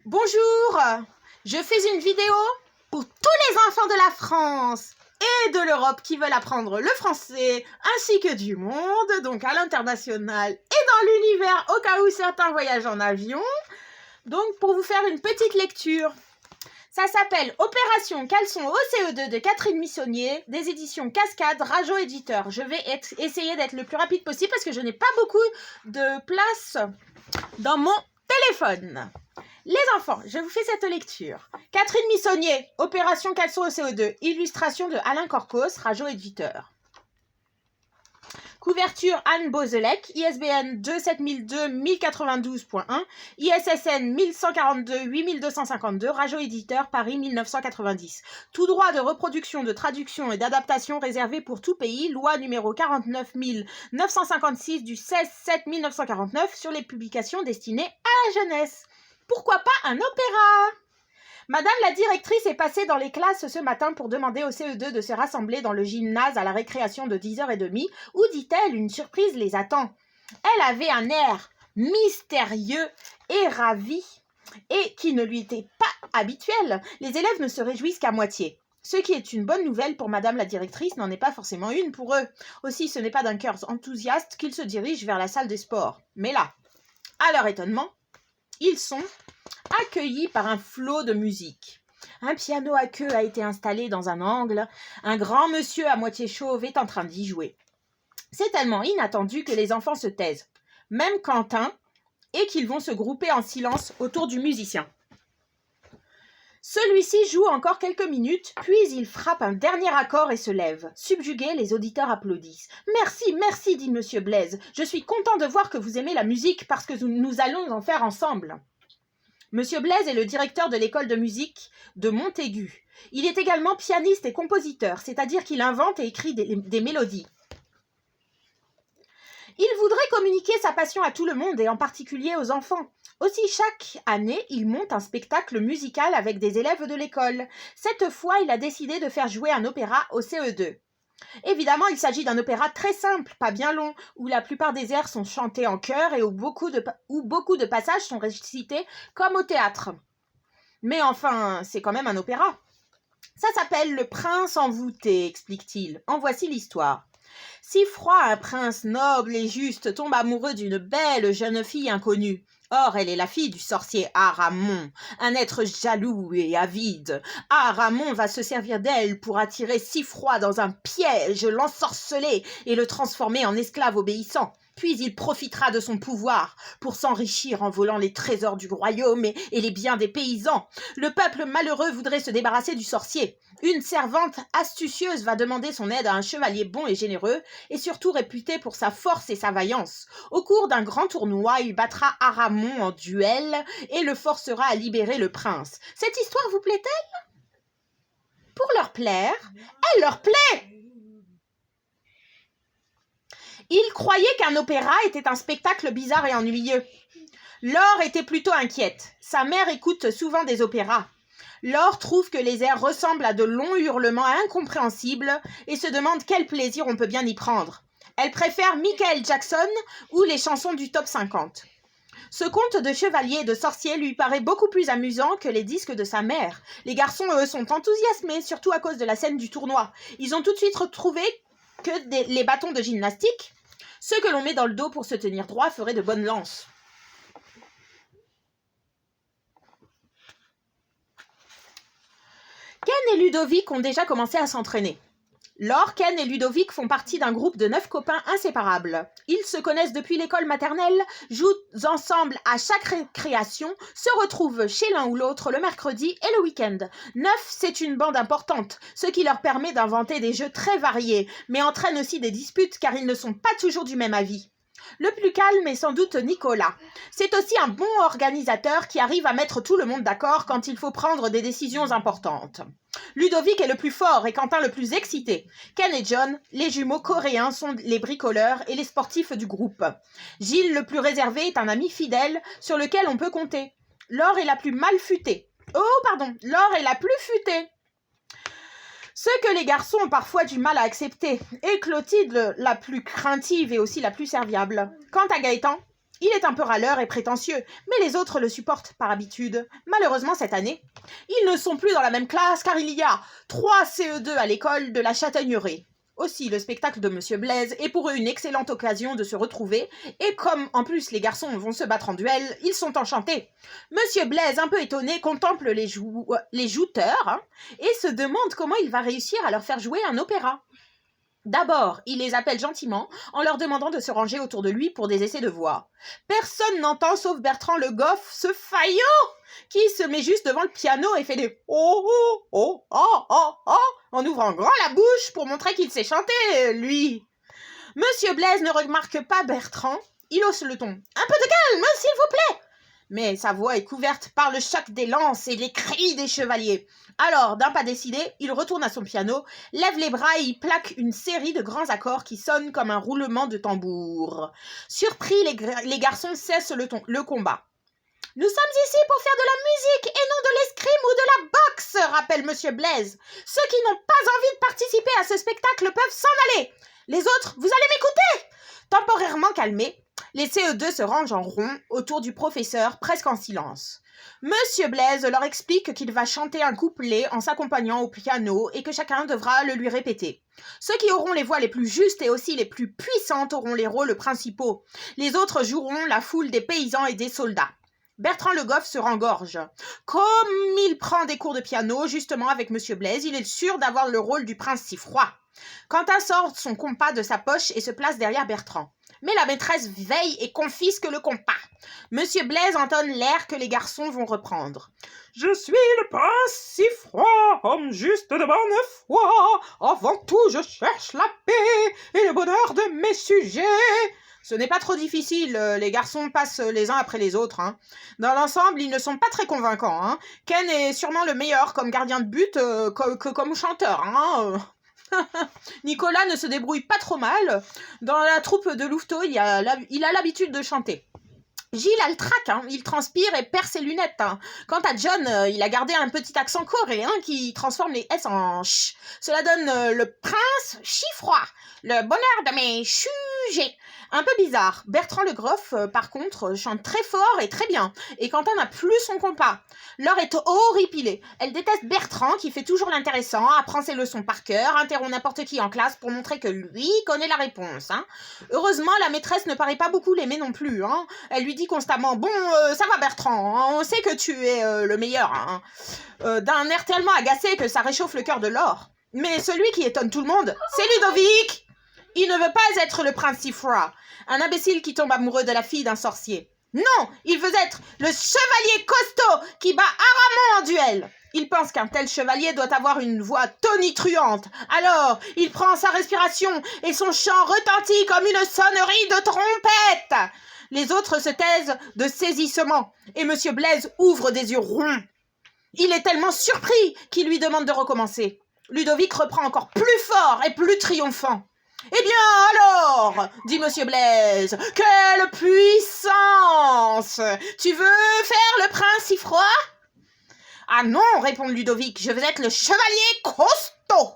Bonjour, je fais une vidéo pour tous les enfants de la France et de l'Europe qui veulent apprendre le français ainsi que du monde, donc à l'international et dans l'univers au cas où certains voyagent en avion. Donc pour vous faire une petite lecture, ça s'appelle Opération Caleçon au CE2 de Catherine Missonnier, des éditions Cascade, Rajo Éditeur. Je vais essayer d'être le plus rapide possible parce que je n'ai pas beaucoup de place dans mon téléphone. Les enfants, je vous fais cette lecture. Catherine Missonnier, Opération Caleçon au CE2, illustration de Alain Corcos, Rajo Éditeur. Couverture Anne Bozelec, ISBN 27002-1092.1, ISSN 1142-8252, Rajo Éditeur, Paris 1990. Tout droit de reproduction, de traduction et d'adaptation réservé pour tout pays, loi numéro 49956 du 16/7/1949 sur les publications destinées à la jeunesse. Pourquoi pas un opéra ? Madame la directrice est passée dans les classes ce matin pour demander au CE2 de se rassembler dans le gymnase à la récréation de 10h30, où, dit-elle, une surprise les attend. Elle avait un air mystérieux et ravi, et qui ne lui était pas habituel. Les élèves ne se réjouissent qu'à moitié. Ce qui est une bonne nouvelle pour Madame la directrice n'en est pas forcément une pour eux. Aussi, ce n'est pas d'un cœur enthousiaste qu'ils se dirigent vers la salle des sports. Mais là, à leur étonnement, ils sont accueillis par un flot de musique. Un piano à queue a été installé dans un angle. Un grand monsieur à moitié chauve est en train d'y jouer. C'est tellement inattendu que les enfants se taisent, même Quentin, et qu'ils vont se grouper en silence autour du musicien. Celui-ci joue encore quelques minutes, puis il frappe un dernier accord et se lève. Subjugués, les auditeurs applaudissent. « Merci, merci, dit Monsieur Blaise. Je suis content de voir que vous aimez la musique parce que nous allons en faire ensemble. » Monsieur Blaise est le directeur de l'école de musique de Montaigu. Il est également pianiste et compositeur, c'est-à-dire qu'il invente et écrit des mélodies. Il voudrait communiquer sa passion à tout le monde et en particulier aux enfants. Aussi, chaque année, il monte un spectacle musical avec des élèves de l'école. Cette fois, il a décidé de faire jouer un opéra au CE2. Évidemment, il s'agit d'un opéra très simple, pas bien long, où la plupart des airs sont chantés en chœur et où beaucoup de passages sont récités comme au théâtre. Mais enfin, c'est quand même un opéra. Ça s'appelle Le Prince envoûté, explique-t-il. En voici l'histoire. Si froid, un prince noble et juste tombe amoureux d'une belle jeune fille inconnue. Or, elle est la fille du sorcier Aramon, un être jaloux et avide. Aramon va se servir d'elle pour attirer Sifroi dans un piège, l'ensorceler et le transformer en esclave obéissant. Puis il profitera de son pouvoir pour s'enrichir en volant les trésors du royaume et les biens des paysans. Le peuple malheureux voudrait se débarrasser du sorcier. Une servante astucieuse va demander son aide à un chevalier bon et généreux, et surtout réputé pour sa force et sa vaillance. Au cours d'un grand tournoi, il battra Aramon en duel et le forcera à libérer le prince. Cette histoire vous plaît-elle ? Pour leur plaire, elle leur plaît. Il croyait qu'un opéra était un spectacle bizarre et ennuyeux. Laure était plutôt inquiète. Sa mère écoute souvent des opéras. Laure trouve que les airs ressemblent à de longs hurlements incompréhensibles et se demande quel plaisir on peut bien y prendre. Elle préfère Michael Jackson ou les chansons du top 50. Ce conte de chevalier et de sorcier lui paraît beaucoup plus amusant que les disques de sa mère. Les garçons, eux, sont enthousiasmés, surtout à cause de la scène du tournoi. Ils ont tout de suite retrouvé que les bâtons de gymnastique. Ceux que l'on met dans le dos pour se tenir droit feraient de bonnes lances. Ken et Ludovic ont déjà commencé à s'entraîner. Laure, Ken et Ludovic font partie d'un groupe de 9 copains inséparables. Ils se connaissent depuis l'école maternelle, jouent ensemble à chaque récréation, se retrouvent chez l'un ou l'autre le mercredi et le week-end. 9, c'est une bande importante, ce qui leur permet d'inventer des jeux très variés, mais entraîne aussi des disputes car ils ne sont pas toujours du même avis. Le plus calme est sans doute Nicolas. C'est aussi un bon organisateur qui arrive à mettre tout le monde d'accord quand il faut prendre des décisions importantes. Ludovic est le plus fort et Quentin le plus excité. Ken et John, les jumeaux coréens, sont les bricoleurs et les sportifs du groupe. Gilles, le plus réservé, est un ami fidèle sur lequel on peut compter. Laure est la plus mal futée. Laure est la plus futée. Ce que les garçons ont parfois du mal à accepter. Et Clotilde, la plus craintive et aussi la plus serviable. Quant à Gaëtan, Il est un peu râleur et prétentieux, mais les autres le supportent par habitude. Malheureusement, cette année, ils ne sont plus dans la même classe car il y a 3 CE2 à l'école de la Châtaigneraie. Aussi, le spectacle de Monsieur Blaise est pour eux une excellente occasion de se retrouver, et comme en plus les garçons vont se battre en duel, ils sont enchantés. Monsieur Blaise, un peu étonné, contemple les jouteurs et se demande comment il va réussir à leur faire jouer un opéra. D'abord, il les appelle gentiment en leur demandant de se ranger autour de lui pour des essais de voix. Personne n'entend sauf Bertrand Le Goff, ce faillot, qui se met juste devant le piano et fait des « oh oh oh oh oh oh » en ouvrant grand la bouche pour montrer qu'il sait chanter, lui. Monsieur Blaise ne remarque pas Bertrand, il hausse le ton. « Un peu de calme, s'il vous plaît !» Mais sa voix est couverte par le choc des lances et les cris des chevaliers. Alors, d'un pas décidé, il retourne à son piano, lève les bras et y plaque une série de grands accords qui sonnent comme un roulement de tambour. Surpris, les garçons cessent le combat. « Nous sommes ici pour faire de la musique et non de l'escrime ou de la boxe, rappelle Monsieur Blaise. Ceux qui n'ont pas envie de participer à ce spectacle peuvent s'en aller. Les autres, vous allez m'écouter !» Temporairement calmés, les CE2 se rangent en rond autour du professeur, presque en silence. Monsieur Blaise leur explique qu'il va chanter un couplet en s'accompagnant au piano et que chacun devra le lui répéter. Ceux qui auront les voix les plus justes et aussi les plus puissantes auront les rôles principaux. Les autres joueront la foule des paysans et des soldats. Bertrand Le Goff se rengorge. Comme il prend des cours de piano, justement avec Monsieur Blaise, il est sûr d'avoir le rôle du prince si froid. Quentin sort son compas de sa poche et se place derrière Bertrand. Mais la maîtresse veille et confisque le compas. Monsieur Blaise entonne l'air que les garçons vont reprendre. « Je suis le prince si froid, homme juste de bonne foi. Avant tout, je cherche la paix et le bonheur de mes sujets. » Ce n'est pas trop difficile, les garçons passent les uns après les autres. Dans l'ensemble, ils ne sont pas très convaincants. Ken est sûrement le meilleur comme gardien de but que comme chanteur. Nicolas ne se débrouille pas trop mal. Dans la troupe de Louveteau, il a l'habitude de chanter. Gilles a le trac, il transpire et perd ses lunettes. Quant à John, il a gardé un petit accent coréen qui transforme les S en ch. Cela donne le prince chi-froid, le bonheur de mes sujets. Un peu bizarre. Bertrand Le Goff, par contre, chante très fort et très bien. Et Quentin n'a plus son compas. Laure est horripilée. Elle déteste Bertrand qui fait toujours l'intéressant, apprend ses leçons par cœur, interrompt n'importe qui en classe pour montrer que lui connaît la réponse. Heureusement, la maîtresse ne paraît pas beaucoup l'aimer non plus. Elle lui dit constamment « Bon, ça va Bertrand, on sait que tu es le meilleur. » D'un air tellement agacé que ça réchauffe le cœur de Laure. Mais celui qui étonne tout le monde, c'est Ludovic. Il ne veut pas être le prince si froid, un imbécile qui tombe amoureux de la fille d'un sorcier. Non, il veut être le chevalier costaud qui bat Aramon en duel. Il pense qu'un tel chevalier doit avoir une voix tonitruante. Alors, il prend sa respiration et son chant retentit comme une sonnerie de trompette. Les autres se taisent de saisissement et Monsieur Blaise ouvre des yeux ronds. Il est tellement surpris qu'il lui demande de recommencer. Ludovic reprend encore plus fort et plus triomphant. « Eh bien alors, dit Monsieur Blaise, quelle puissance! Tu veux faire le prince si froid ?»« Ah non, répond Ludovic, je veux être le chevalier costaud. »«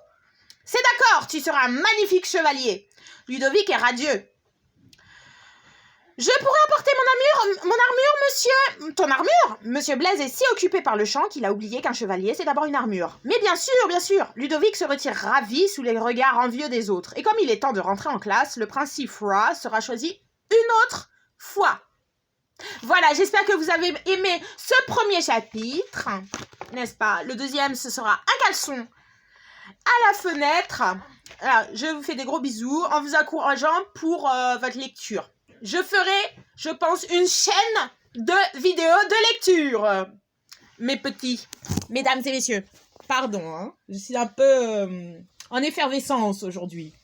C'est d'accord, tu seras un magnifique chevalier. » Ludovic est radieux. « Je pourrais apporter mon armure, monsieur ?»« Ton armure ?» Monsieur Blaise est si occupé par le chant qu'il a oublié qu'un chevalier, c'est d'abord une armure. « Mais bien sûr. » Ludovic se retire ravi sous les regards envieux des autres. Et comme il est temps de rentrer en classe, le prince si froid sera choisi une autre fois. Voilà, j'espère que vous avez aimé ce premier chapitre, n'est-ce pas? Le deuxième, ce sera un caleçon à la fenêtre. Alors, je vous fais des gros bisous en vous encourageant pour votre lecture. Je ferai, je pense, une chaîne de vidéos de lecture. Mes petits, mesdames et messieurs, pardon, je suis un peu en effervescence aujourd'hui.